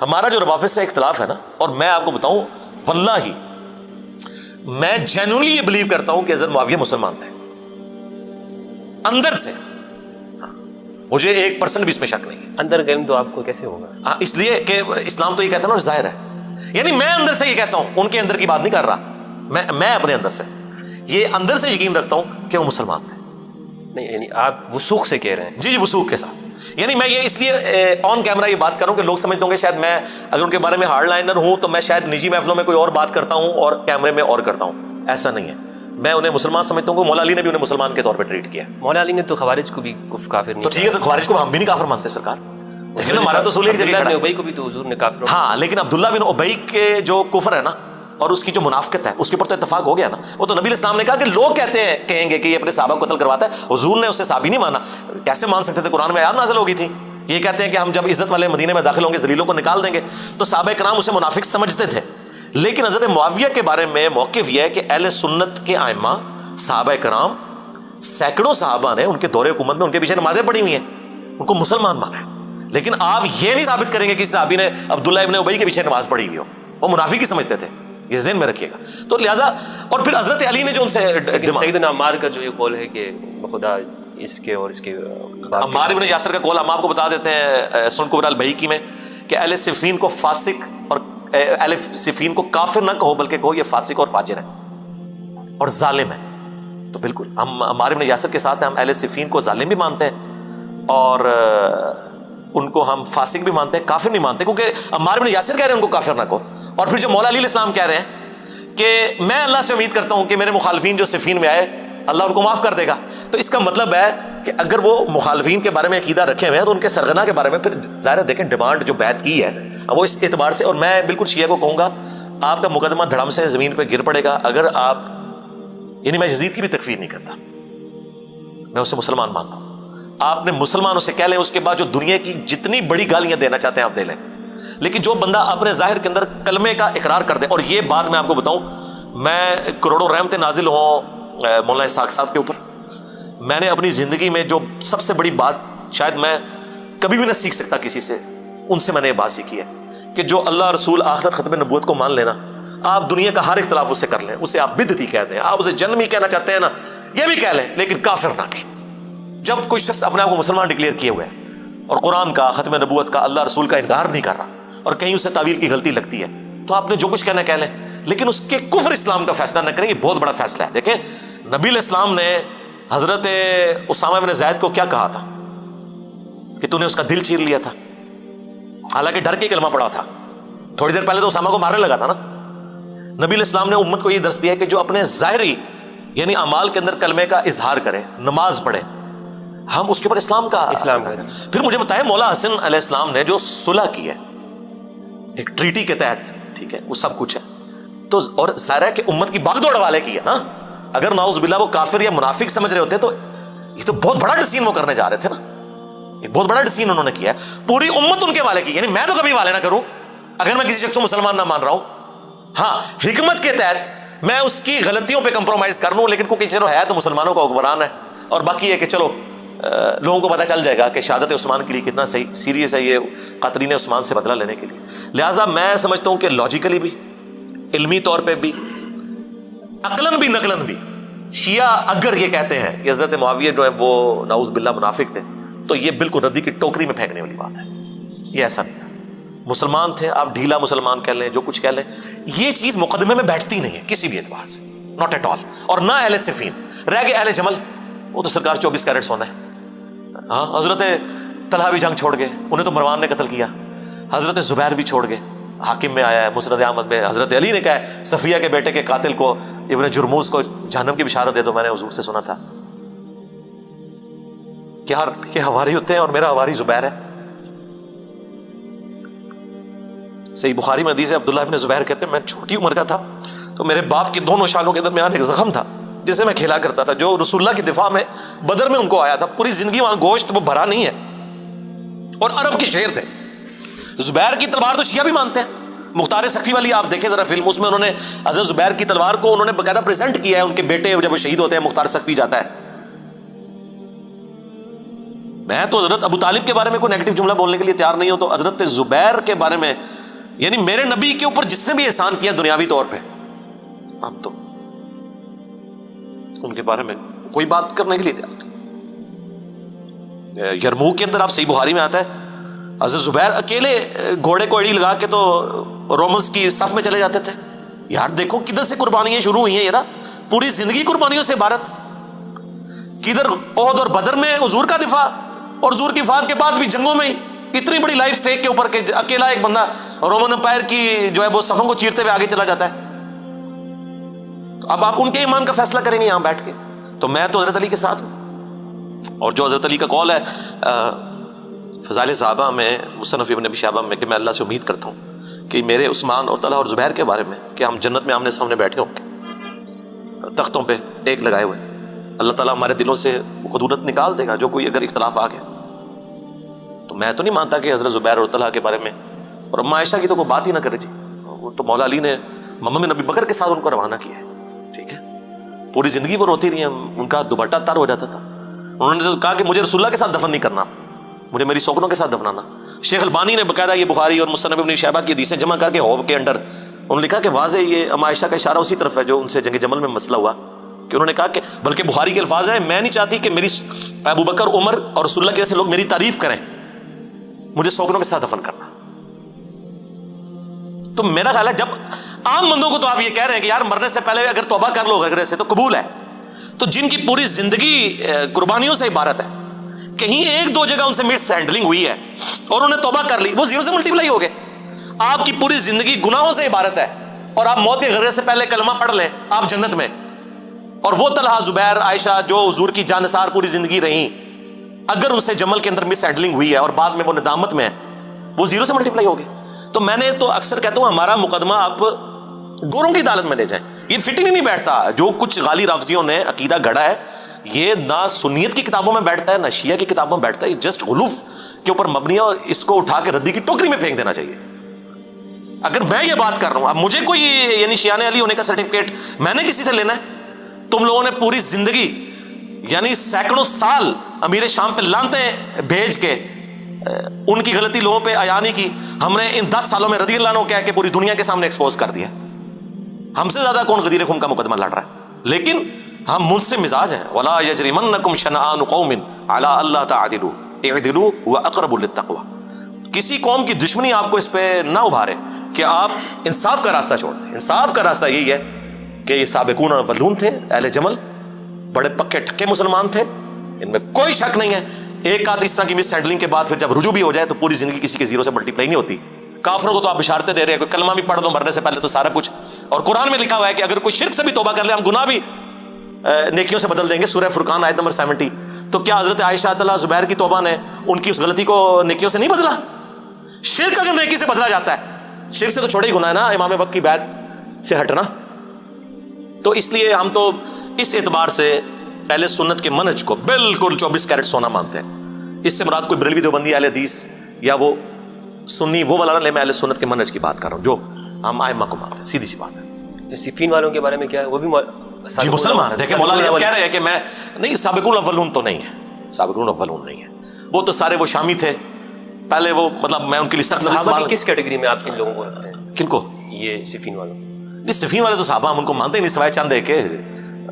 ہمارا جو روافض سے اختلاف ہے نا، اور میں آپ کو بتاؤں واللہ میں جینوئنلی یہ بلیو کرتا ہوں کہ حضرت معاویہ مسلمان تھے اندر سے، مجھے 1% بھی اس میں شک نہیں ہے۔ اندر کا علم تو آپ کو کیسے ہوگا؟ ہاں، اس لیے کہ اسلام تو یہ کہتا ہے نا ظاہر ہے، یعنی میں اندر سے یہ کہتا ہوں، ان کے اندر کی بات نہیں کر رہا، میں اپنے اندر سے یہ اندر سے یقین رکھتا ہوں کہ وہ مسلمان تھے۔ نہیں یعنی آپ وثوق سے کہہ رہے ہیں؟ جی وثوق کے ساتھ، یعنی میں یہ اس لیے آن کیمرہ یہ بات کروں کہ لوگ سمجھتے ہوں کہ شاید میں اگر ان کے بارے میں ہارڈ لائنر ہوں تو میں شاید نجی محفلوں میں کوئی اور بات کرتا ہوں اور کیمرے میں اور کرتا ہوں، ایسا نہیں ہے۔ میں انہیں مسلمان سمجھتا ہوں کہ مولا علی نے بھی انہیں مسلمان کے طور پہ ٹریٹ کیا ہے۔ مولا علی نے تو خوارج کو بھی کافر نہیں، تو ٹھیک ہے، تو خوارج کو ہم بھی نہیں کافر مانتے سرکار، لیکن ہمارا تو اصول ہے کہ عبداللہ بن ابی کو بھی تو حضور نے کافر، ہاں لیکن عبداللہ بن ابی کے جو کفر ہے نا اور اس کی جو منافقت ہے اس کے اوپر تو اتفاق ہو گیا نا۔ وہ تو نبی علیہ السلام نے کہا کہ لوگ کہیں گے کہ یہ اپنے صحابہ کو قتل کرواتا ہے، حضور نے اسے صحابی نہیں مانا، کیسے مان سکتے تھے؟ قرآن میں آیات نازل ہو گئی تھی، یہ کہتے ہیں کہ ہم جب عزت والے مدینے میں داخل ہوں گے ذلیلوں کو نکال دیں گے، تو صحابہ کرام اسے منافق سمجھتے تھے۔ لیکن حضرت معاویہ کے بارے میں موقف یہ ہے کہ اہل سنت کے ائمہ صحابہ کرام سینکڑوں صحابہ نے ان کے دور حکومت میں ان کے پیچھے نمازیں پڑھی ہوئی ہیں، ان کو مسلمان مانا ہے۔ لیکن آپ یہ نہیں ثابت کریں گے کہ صحابی نے عبداللہ ابن ابی کے پیچھے نماز پڑھی ہوئی ہو، وہ منافق ہی سمجھتے تھے، یہ ذہن میں رکھیے گا۔ تو لہٰذا اور پھر حضرت علی نے جو ان سے سیدنا عمار کا جو یہ قول ہے کہ بخدا اس کے اور اس کے، عمار ابن یاسر کا قول ہم آپ کو بتا دیتے ہیں سنن کبری البیہقی میں کہ اہل صفین کو فاسق اور اہل صفین کو کافر نہ کہو بلکہ کہو یہ فاسق اور فاجر ہے اور ظالم ہے۔ تو بالکل ہم عمار ابن یاسر کے ساتھ ہیں، ہم اہل صفین کو ظالم بھی مانتے ہیں اور ان کو ہم فاسق بھی مانتے ہیں، کافر نہیں مانتے، کیونکہ عمار ابن یاسر کہہ رہے ہیں ان کو کافر نہ کہو۔ اور پھر جو مولا علی علیہ السلام کہہ رہے ہیں کہ میں اللہ سے امید کرتا ہوں کہ میرے مخالفین جو صفین میں آئے اللہ ان کو معاف کر دے گا، تو اس کا مطلب ہے کہ اگر وہ مخالفین کے بارے میں عقیدہ رکھے ہوئے ہیں تو ان کے سرغنہ کے بارے میں پھر ظاہر دیکھیں ڈیمانڈ جو بیعت کی ہے وہ اس اعتبار سے، اور میں بالکل شیعہ کو کہوں گا آپ کا مقدمہ دھڑم سے زمین پہ گر پڑے گا اگر آپ، یعنی میں یزید کی بھی تکفیر نہیں کرتا، میں اسے مسلمان مانتا ہوں، آپ نے مسلمان اسے کہہ لیں، اس کے بعد جو دنیا کی جتنی بڑی گالیاں دینا چاہتے ہیں آپ دے لیں، لیکن جو بندہ اپنے ظاہر کے اندر کلمے کا اقرار کر دے، اور یہ بات میں آپ کو بتاؤں، میں کروڑوں رحمتیں نازل ہوں مولانا اسحاق صاحب کے اوپر، میں نے اپنی زندگی میں جو سب سے بڑی بات شاید میں کبھی بھی نہ سیکھ سکتا کسی سے، ان سے میں نے یہ بات سیکھی ہے کہ جو اللہ رسول آخرت ختم نبوت کو مان لینا، آپ دنیا کا ہر اختلاف اسے کر لیں، اسے آپ بدعتی کہہ دیں، آپ اسے جنمی کہنا چاہتے ہیں نا یہ بھی کہہ لیں، لیکن کافر نہ کہیں۔ جب کوئی شخص اپنے آپ کو مسلمان ڈکلیئر کیے ہوئے ہے اور قرآن کا، ختم نبوت کا، اللہ رسول کا انکار نہیں کر رہا اور کہیں اسے تعویل کی غلطی لگتی ہے، تو آپ نے جو کچھ کہنا کہہ لیں، لیکن اس کے کفر اسلام کا فیصلہ نہ کریں، یہ بہت بڑا فیصلہ ہے۔ دیکھیں نبی علیہ السلام نے حضرت اسامہ بن زید کو کیا کہا تھا کہ تو نے اس کا دل چیر لیا تھا، حالانکہ ڈر کے کلمہ پڑا تھا، تھوڑی دیر پہلے تو اسامہ کو مارنے لگا تھا نا۔ نبی علیہ السلام نے امت کو یہ درس دیا کہ جو اپنے ظاہری یعنی اعمال کے اندر کلمے کا اظہار کرے، نماز پڑھے، ہم اس کے اوپر اسلام کا پھر مجھے بتائیں مولا حسن علیہ السلام نے جو صلح کی ہے ایک ٹریٹی کے تحت، ٹھیک ہے وہ سب کچھ ہے، تو اور ظاہر ہے کہ امت کی باغ دوڑ والے کی ہے نا، اگر نعوذ باللہ وہ کافر یا منافق سمجھ رہے ہوتے تو یہ تو بہت بڑا ڈسین وہ کرنے جا رہے تھے نا، ایک بہت بڑا ڈسین انہوں نے کیا ہے، پوری امت ان کے والے کی، یعنی میں تو کبھی والے نہ کروں اگر میں کسی شخص کو مسلمان نہ مان رہا ہوں، ہاں حکمت کے تحت میں اس کی غلطیوں پہ کمپرومائز کر لوں، لیکن کیونکہ چلو ہے تو مسلمانوں کا حکمران ہے، اور باقی ہے کہ چلو لوگوں کو پتہ چل جائے گا کہ شہادت عثمان کے لیے کتنا صحیح سیریس ہے یہ قاتلین عثمان سے بدلہ لینے کے لیے۔ لہٰذا میں سمجھتا ہوں کہ لاجیکلی بھی، علمی طور پہ بھی، عقلاً بھی نقلاً بھی، شیعہ اگر یہ کہتے ہیں کہ حضرت معاویہ جو ہے وہ نعوذ باللہ منافق تھے تو یہ بالکل ردی کی ٹوکری میں پھینکنے والی بات ہے، یہ ایسا نہیں تھا، مسلمان تھے، آپ ڈھیلا مسلمان کہہ لیں جو کچھ کہہ لیں، یہ چیز مقدمے میں بیٹھتی نہیں ہے کسی بھی اعتبار سے، ناٹ ایٹ آل۔ اور نہ اہل صفین، رہ گئے اہل جمل، وہ تو سرکار 24 کیرٹ سونا ہے، ہاں حضرت طلحہ بھی جنگ چھوڑ گئے، انہیں تو مروان نے قتل کیا، حضرت زبیر بھی چھوڑ گئے، حاکم میں آیا ہے مسند احمد میں، حضرت علی نے کہا ہے صفیہ کے بیٹے کے قاتل کو ابن جرموز کو جہنم کی بشارت دے دو، میں نے حضور سے سنا تھا کہ ہماری ہوتے ہیں اور میرا ہماری زبیر ہے۔ صحیح بخاری میں حدیث ہے، عبداللہ ابن زبیر کہتے ہیں میں چھوٹی عمر کا تھا تو میرے باپ کی دونوں شانوں کے درمیان ایک زخم تھا جسے میں کھیلا کرتا تھا، جو رسول اللہ کی دفاع میں بدر میں ان کو آیا تھا، پوری زندگی وہاں گوشت وہ بھرا نہیں ہے، اور عرب کے شیر تھے۔ زبیر کی تلوار تو شیعہ بھی مانتے ہیں، مختار سقفی والی آپ دیکھیں ذرا فلم، اس میں انہوں نے حضرت زبیر کی تلوار کو انہوں نے باقاعدہ پریزنٹ کیا ہے، ان کے بیٹے جب وہ شہید ہوتے ہیں مختار سقفی جاتا ہے، میں تو حضرت ابو طالب کے بارے میں کوئی نیگیٹو جملہ بولنے کے لیے تیار نہیں ہوں، تو حضرت زبیر کے بارے میں، یعنی میرے نبی کے اوپر جس نے بھی احسان کیا دنیاوی طور پہ، ہم تو ان کے بارے میں کوئی بات کرنے کے لیے تیار نہیں۔ یرموک کے اندر آپ صحیح بخاری میں آتا ہے حضرت زبیر اکیلے گھوڑے کو ایڑی لگا کے تو رومنس کی صف میں چلے جاتے تھے۔ یار دیکھو کدھر سے قربانیاں شروع ہوئی ہیں، یہ نا پوری زندگی قربانیوں سے عبارت، کدھر احد اور بدر میں حضور کا دفاع، اور حضور کی وفات کے بعد بھی جنگوں میں اتنی بڑی لائف سٹیک کے اوپر کہ اکیلا ایک بندہ رومن امپائر کی جو ہے وہ صفوں کو چیرتے ہوئے آگے چلا جاتا ہے۔ اب آپ ان کے ایمان کا فیصلہ کریں گے یہاں بیٹھ کے، تو میں تو حضرت علی کے ساتھ ہوں۔ اور جو حضرت علی کا قول ہے فضائل صحابہ میں مصنف ابن ابی شیبہ میں کہ میں اللہ سے امید کرتا ہوں کہ میرے عثمان اور طلحہ اور زبیر کے بارے میں کہ ہم جنت میں آمنے سامنے بیٹھے ہوں گے تختوں پہ ایک لگائے ہوئے، اللہ تعالیٰ ہمارے دلوں سے خدورت نکال دے گا جو کوئی اگر اختلاف آ گیا۔ تو میں تو نہیں مانتا کہ حضرت زبیر اور طلحہ کے بارے میں اور اما عائشہ کی تو کوئی بات ہی نہ کرے جی، وہ تو مولا علی نے محمد نبی بکر کے ساتھ ان کو روانہ کیا ہے، ٹھیک ہے، پوری زندگی وہ روتی رہی ہیں، ان کا دوپٹہ تر ہو جاتا تھا، انہوں نے تو کہا کہ مجھے رسول اللہ کے ساتھ دفن نہیں کرنا، مجھے میری سوکنوں کے ساتھ دفنانا۔ شیخ البانی نے باقاعدہ یہ بخاری اور مصنف ابن شیبہ کی حدیثیں جمع کر کے ہوب کے انڈر انہوں نے لکھا کہ واضح یہ اما عائشہ کا اشارہ اسی طرف ہے جو ان سے جنگ جمل میں مسئلہ ہوا، کہ انہوں نے کہا کہ بلکہ بخاری کے الفاظ ہیں میں نہیں چاہتی کہ میری ابو بکر عمر اور رسول اللہ کے ایسے لوگ میری تعریف کریں، مجھے سوکنوں کے ساتھ دفن کرنا۔ تو میرا خیال ہے جب عام بندوں کو تو آپ یہ کہہ رہے ہیں کہ یار مرنے سے پہلے اگر توبہ کر لو غیرت سے تو قبول ہے، تو جن کی پوری زندگی قربانیوں سے عبارت ہے، کہیں ایک دو جگہ ان سے مس ہینڈلنگ ہوئی ہے اور انہیں توبہ کر لی، وہ زیرو سے ملٹی پلائی ہو گئے۔ آپ کی پوری زندگی گناہوں سے عبارت ہے اور آپ موت کے غرض سے پہلے کلمہ پڑھ لیں آپ جنت میں، اور وہ طلحہ زبیر عائشہ جو حضور کی جانثار پوری زندگی رہیں اگر ان سے جمل کے اندر مس ہینڈلنگ ہوئی ہے اور بعد میں وہ ندامت میں ہے، وہ زیرو سے ملٹی پلائی ہو گئے۔ تو میں نے تو اکثر کہتا ہوں ہمارا مقدمہ آپ گوروں کی عدالت میں لے جائیں، یہ فٹنگ ہی نہیں بیٹھتا۔ جو کچھ غالی رافضیوں نے عقیدہ گڑھا ہے یہ نہ سنیت کی کتابوں میں بیٹھتا ہے نہ شیعہ کی کتابوں میں بیٹھتا ہے، یہ جسٹ غلوف کے اوپر مبنی ہے اور اس کو اٹھا کے ردی کی ٹوکری میں پھینک دینا چاہیے۔ اگر میں یہ بات کر رہا ہوں اب مجھے کوئی یعنی شیعہ علی ہونے کا سرٹیفکیٹ میں نے کسی سے لینا ہے؟ تم لوگوں نے پوری زندگی یعنی سینکڑوں سال امیر شام پہ لانتیں بھیج کے ان کی غلطی لوگوں پہ عیاں نہیں کی، ہم نے ان 10 سالوں میں رضی اللہ عنہ کہہ کے پوری دنیا کے سامنے ایکسپوز کر دیا۔ ہم سے زیادہ کون غدیر خون کا مقدمہ لڑ رہا ہے؟ لیکن ہم منصف مزاج ہیں۔ ولا یجرمنکم شنآن قوم علی الا تعدلوا اعدلوا هو اقرب للتقوى۔ کسی قوم کی دشمنی آپ کو اس پہ نہ ابھارے کہ آپ انصاف کا راستہ چھوڑ دیں۔ انصاف کا راستہ یہی ہے کہ یہ سابقون الاولون تھے اہل جمل، بڑے پکے ٹھکے مسلمان تھے، ان میں کوئی شک نہیں ہے۔ ایک آدھ اس طرح کی مس ہینڈلنگ کے بعد پھر جب رجوع بھی ہو جائے تو پوری زندگی کسی کے زیرو سے ملٹی پلائی نہیں ہوتی۔ کافروں کو تو آپ بشارتیں دے رہے ہیں، کوئی کلمہ بھی پڑھ لو مرنے سے پہلے تو سارا کچھ، اور قرآن میں لکھا ہوا ہے کہ اگر کوئی شرک سے بھی توبہ کر لے ہم گناہ بھی نیکیوں سے بدل دیں گے، سورہ فرقان آیت نمبر 70۔ تو کیا حضرت عائشہ طلحہ زبیر کی توبہ نے ان کی اس غلطی کو نیکیوں سے نہیں بدلا؟ شرک اگر نیکی سے بدلا جاتا ہے، شرک سے تو چھوڑا ہی گناہ ہے نا امام وقت کی بیعت سے ہٹنا۔ تو اس لیے ہم تو اس اعتبار سے اہل سنت کے منہج کو بالکل 24 کیرٹ سونا مانتے ہیں۔ اس سے مراد کوئی بریلوی دیوبندی اہل حدیث یا وہ سنی وہ والا نہ لے، میں اہل سنت کے منہج کی بات کر رہا ہوں جو ہم ائمہ کو مانتے ہیں، سیدھی سی بات ہے۔ صفین والوں کے بارے میں کیا ہے؟ وہ بھی جی مسلمان ہے۔ دیکھیں مولانا اب کہہ رہے ہیں کہ میں نہیں، سابقون الاولون تو نہیں ہے، سابقون الاولون نہیں ہے، وہ تو سارے وہ شامی تھے پہلے، وہ مطلب میں ان کے لیے سخت صحابہ کی کس کیٹیگری میں آپ ان لوگوں کو رکھتے ہیں؟ کن کو؟ یہ صفین والوں۔ نہیں صفین والے تو صحابہ ہم ان کو مانتے ہی نہیں سوائے چند ہے کہ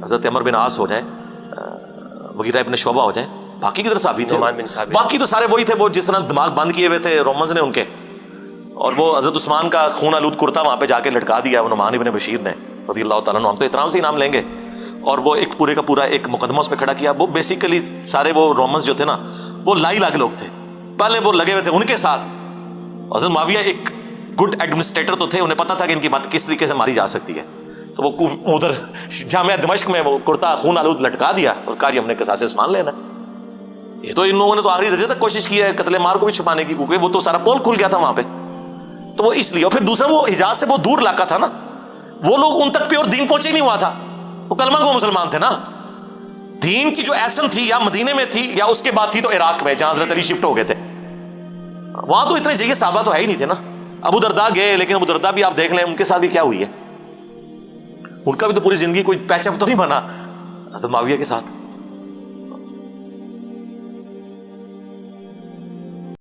حضرت عمر بن عاص ہو جائے، مغیرہ ابن شعبہ ہو جائے، باقی کی طرح صحابی تھے، باقی تو سارے وہی تھے وہ جس طرح دماغ بند کیے ہوئے تھے رومنز نے ان کے، اور وہ حضرت عثمان کا خون آلود کرتا وہاں پہ جا کے لٹکا دیا وہ نعمان ابن بشیر نے رضی اللہ تعالیٰ عنہ، ہم تو احترام سے ہی نام لیں گے، اور وہ ایک پورے کا پورا ایک مقدمہ اس پہ کھڑا کیا۔ وہ بیسیکلی سارے وہ رومنز جو تھے نا وہ لائی لاگ لوگ تھے، پہلے وہ لگے ہوئے تھے ان کے ساتھ۔ حضرت معاویہ ایک گڈ ایڈمنسٹریٹر تو تھے، انہیں پتا تھا کہ ان کی بات کس طریقے سے ماری جا سکتی ہے، تو وہ ادھر جامعہ دمشق میں وہ کرتا خون آلود لٹکا دیا اور کہا جی ہم نے قصاص عثمان لینا۔ یہ تو ان لوگوں نے تو آخری درجے تک کوشش کی ہے قتل مار کو بھی چھپانے کی، کیونکہ وہ تو سارا پول کھل گیا تھا وہاں پہ، تو وہ اس لیے۔ اور پھر دوسرا وہ حجاز سے بہت دور علاقہ تھا نا، وہ لوگ ان تک پیور دین پہنچے نہیں ہوا تھا، وہ کلمہ گو مسلمان تھے نا۔ دین کی جو ایسن تھی یا مدینے میں تھی یا اس کے بعد تھی تو عراق میں جہاں حضرت علی شفٹ ہو گئے تھے، وہاں تو اتنے جگہ صحابہ تو ہے ہی نہیں تھے نا۔ ابو درداء گئے، لیکن ابو درداء بھی آپ دیکھ لیں ان کے ساتھ بھی کیا ہوئی ہے، ان کا بھی تو پوری زندگی کوئی پیچ اپ تو نہیں بنا حضرت معاویہ کے ساتھ۔